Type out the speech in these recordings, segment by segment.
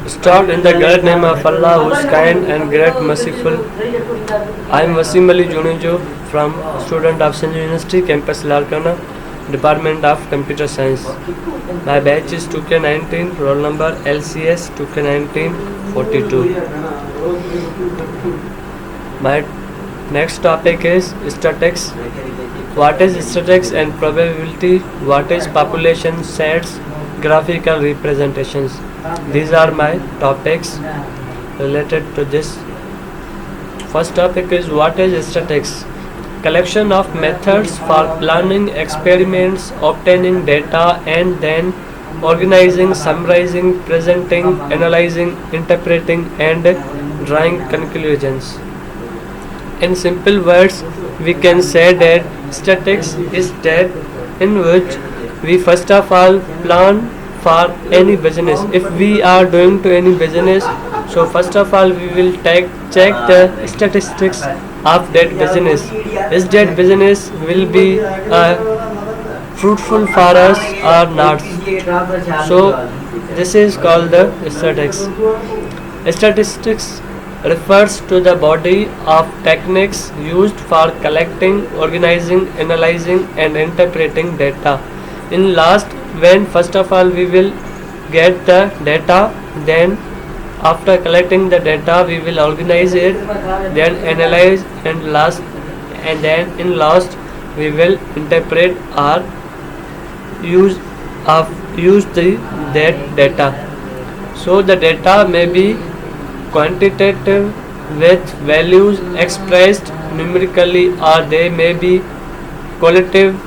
Start in the great name of Allah, who is kind and great merciful. I am Wasim Ali Junejo from student of Sanjay University, campus Larkana, Department of Computer Science. My batch is 2K19, roll number LCS 2K1942. My next topic is statistics. What is statistics and probability? What is population sets? Graphical representations. These are my topics related to this. First topic is what is statistics? Collection of methods for planning experiments, obtaining data, and then organizing, summarizing, presenting, analyzing, interpreting, and drawing conclusions. In simple words, we can say that statistics is that in which we first of all plan for any business. If we are doing to any business, so first of all we will check the statistics of that business. Is that business will be fruitful for us or not? So this is called the statistics. Statistics refers to the body of techniques used for collecting, organizing, analyzing, and interpreting data. In last, when first of all we will get the data, then after collecting the data we will organize it, then analyze, and then in last we will interpret or use that data. So the data may be quantitative with values expressed numerically, or they may be qualitative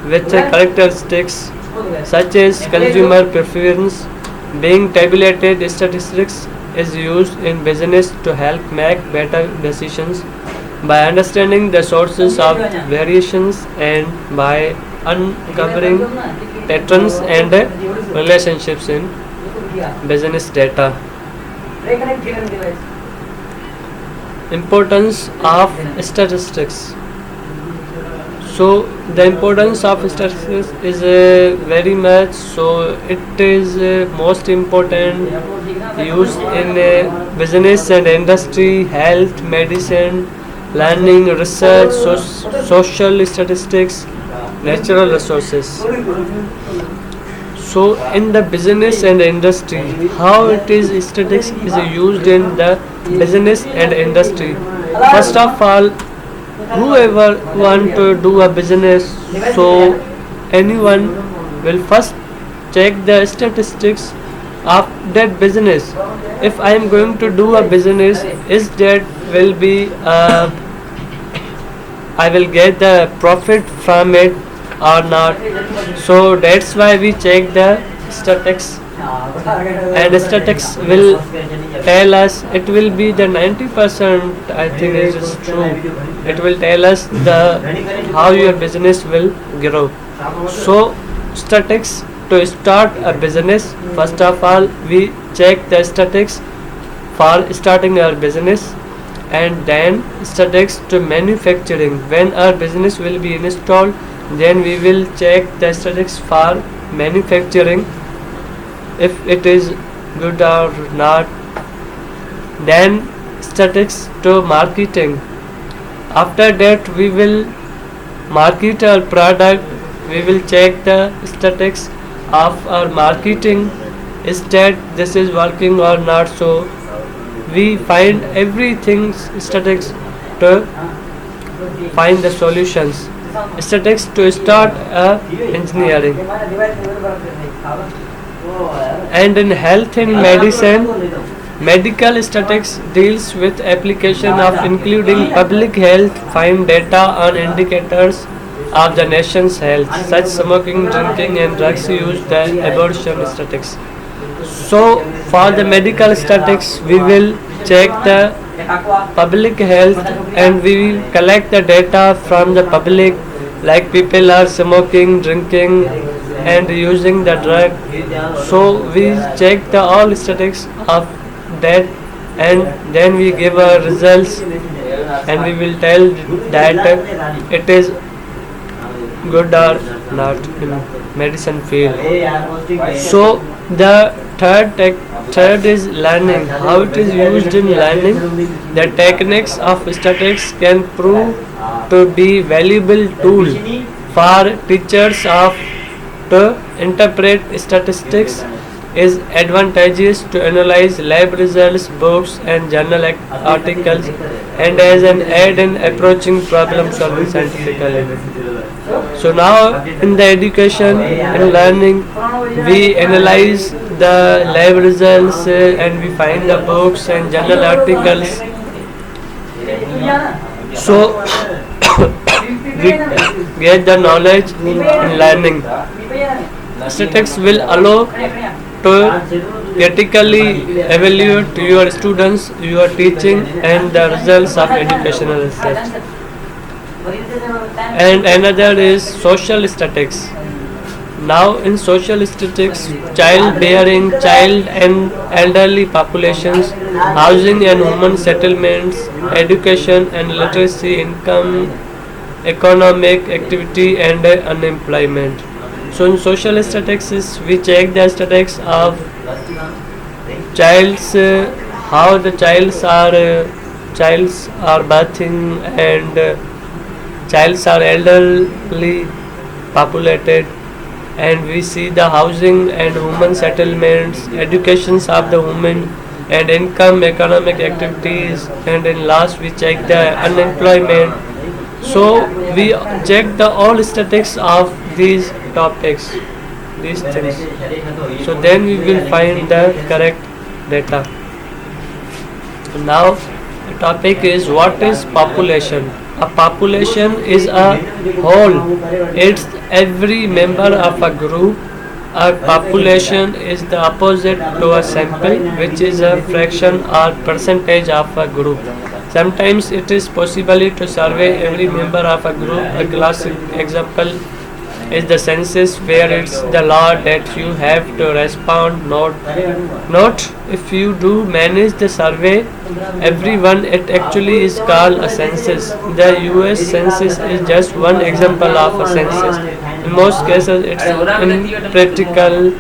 with characteristics such as consumer preference. Being tabulated statistics is used in business to help make better decisions by understanding the sources of variations and by uncovering patterns and relationships in business data. Importance of statistics. So the importance of statistics is very much. So it is most important used in business and industry, health, medicine, learning, research, social statistics, natural resources. So in the business and industry, how it is statistics is used in the business and industry. First of all, whoever want to do a business, so anyone will first check the statistics of that business. If I am going to do a business, is that will be I will get the profit from it or not? So that's why we check the statistics, and statistics will tell us, it will be the 90%, I think it is true. It will tell us the how your business will grow. So statistics, to start a business, first of all we check the statistics for starting our business, and then statistics to manufacturing. When our business will be installed, then we will check the statistics for manufacturing, if it is good or not. Then statistics to marketing. After that we will market our product. We will check the statistics of our marketing, is that this is working or not. So we find everything statistics to find the solutions. Statistics to start engineering. And in health and medicine, medical statistics deals with application of including public health, find data on indicators of the nation's health, such smoking, drinking, and drugs use, the abortion statistics. So for the medical statistics we will check the public health, and we will collect the data from the public, like people are smoking, drinking, and using the drug. So we check the all statistics of that, and then we give our results, and we will tell that it is good or not in medicine field. So the Third is learning. How it is used in learning. The techniques of statistics can prove to be valuable tool for teachers of to interpret statistics is advantageous to analyze lab results, books and journal articles and as an aid in approaching problem solving scientifically. So now in the education and learning we analyze the lab results and we find the books and journal articles. So we get the knowledge in learning. Statistics will allow to critically evaluate your students, your teaching and the results of educational research. And another is social statistics. Now in social statistics, childbearing, child and elderly populations, housing and human settlements, education and literacy, income, economic activity and unemployment. So in social statistics we check the statistics of child's how the childs are bathing and childs are elderly populated, and we see the housing and human settlements, educations of the women and income, economic activities, and in last we check the unemployment. So we check the all statistics of these topics, these things. So then we will find the correct data. Now the topic is what is population. A population is a whole. It's every member of a group. A population is the opposite to a sample, which is a fraction or percentage of a group. Sometimes it is possible to survey every member of a group. A classic example is the census, where it's the law that you have to respond. Not if you do manage the survey everyone, it actually is called a census. The US census is just one example of a census. In most cases it's impractical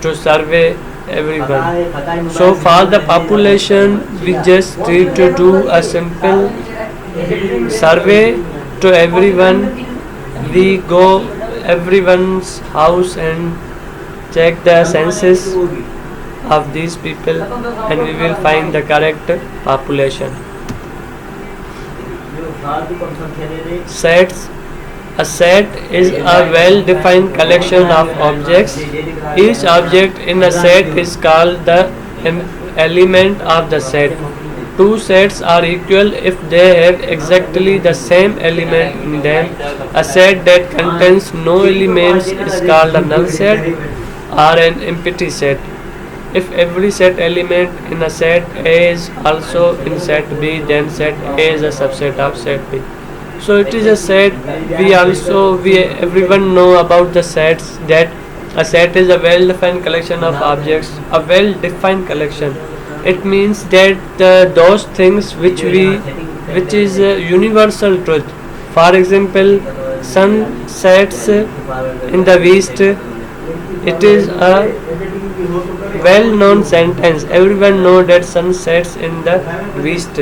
to survey everyone. So for the population we just need to do a simple survey to everyone. We go everyone's house and check the census of these people and we will find the correct population. Sets. A set is a well-defined collection of objects. Each object in a set is called the element of the set. Two sets are equal if they have exactly the same element in them. A set that contains no elements is called a null set or an empty set. If every set element in a set A is also in set B, then set A is a subset of set B. So it is a set. We everyone know about the sets, that a set is a well-defined collection of objects. A well-defined collection, it means that those things which is a universal truth. For example, sun sets in the west. It is a well-known sentence. Everyone know that sun sets in the west.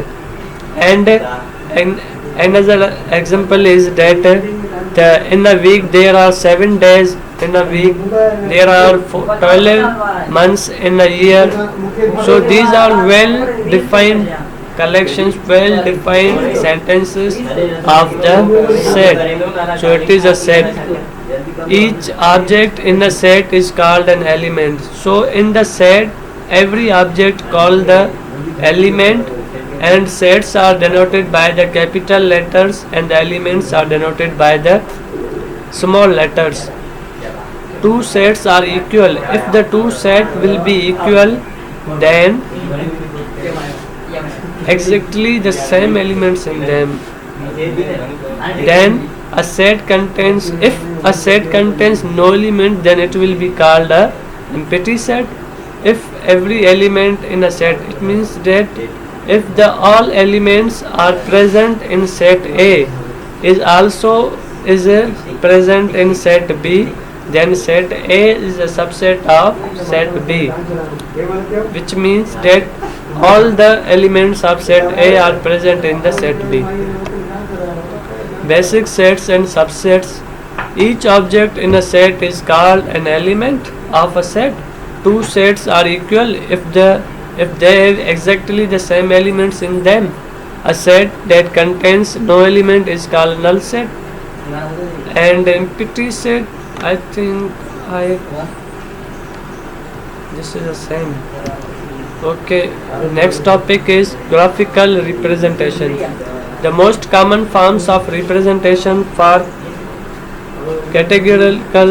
And another example is that in a week there are 7 days. In a week there are 12 months in a year. So these are well-defined collections, well-defined sentences of the set. So it is a set. Each object in the set is called an element. So in the set every object called the element, and sets are denoted by the capital letters and the elements are denoted by the small letters. Two sets are equal. If the two sets will be equal, then exactly the same elements in them, then a set contains, if a set contains no element, then it will be called a empty set. If every element in a set, it means that if the all elements are present in set A is also present in set B, then set A is a subset of set B, which means that all the elements of set A are present in the set B. Basic sets and subsets. Each object in a set is called an element of a set. Two sets are equal if they have exactly the same elements in them. A set that contains no element is called null set. And empty set, I think this is the same. Okay, next topic is graphical representation. The most common forms of representation for categorized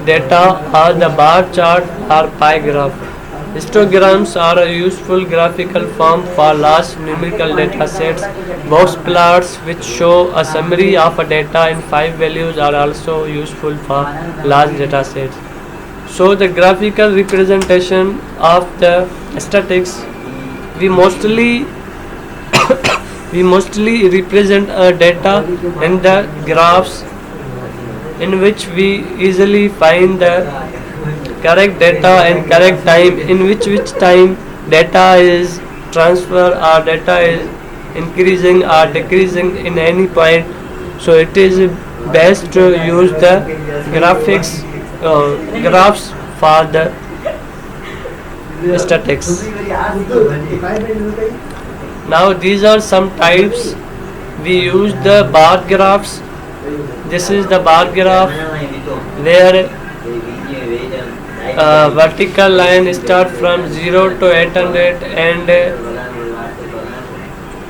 data are the bar chart or pie graph. Histograms are a useful graphical form for large numerical data sets. Box plots, which show a summary of a data in 5 values, are also useful for large data sets. So the graphical representation of the statistics, we mostly represent a data in the graphs, in which we easily find the correct data and correct time, in which time data is transferred or data is increasing or decreasing in any point. So it is best to use the graphs for the statistics. Now these are some types. We use the bar graphs. This is the bar graph where vertical line start from 0 to 800 and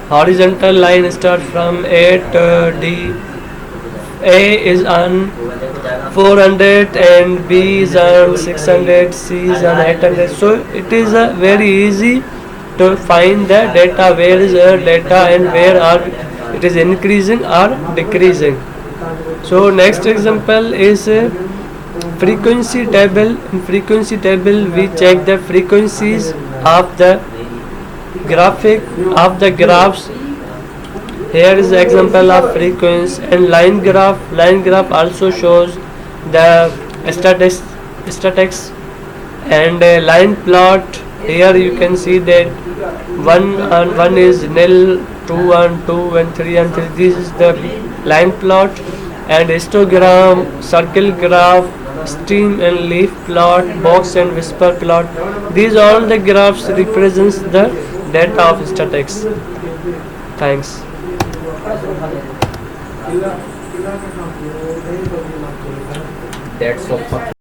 horizontal line start from A to D. A is on 400 and B is on 600, C is on 800. So it is very easy to find the data, where is our data and where are it is increasing or decreasing. So next example is frequency table. In frequency table we check the frequencies of the graphic of the graphs. Here is the example of frequency. And line graph also shows the statistics. And line plot, here you can see that 1 and 1 is nil, 2 and 2 and 3 and 3. This is the line plot. And histogram, circle graph, stream and leaf plot, box and whisper plot. These all the graphs represents the data of statistics. Thanks. That's so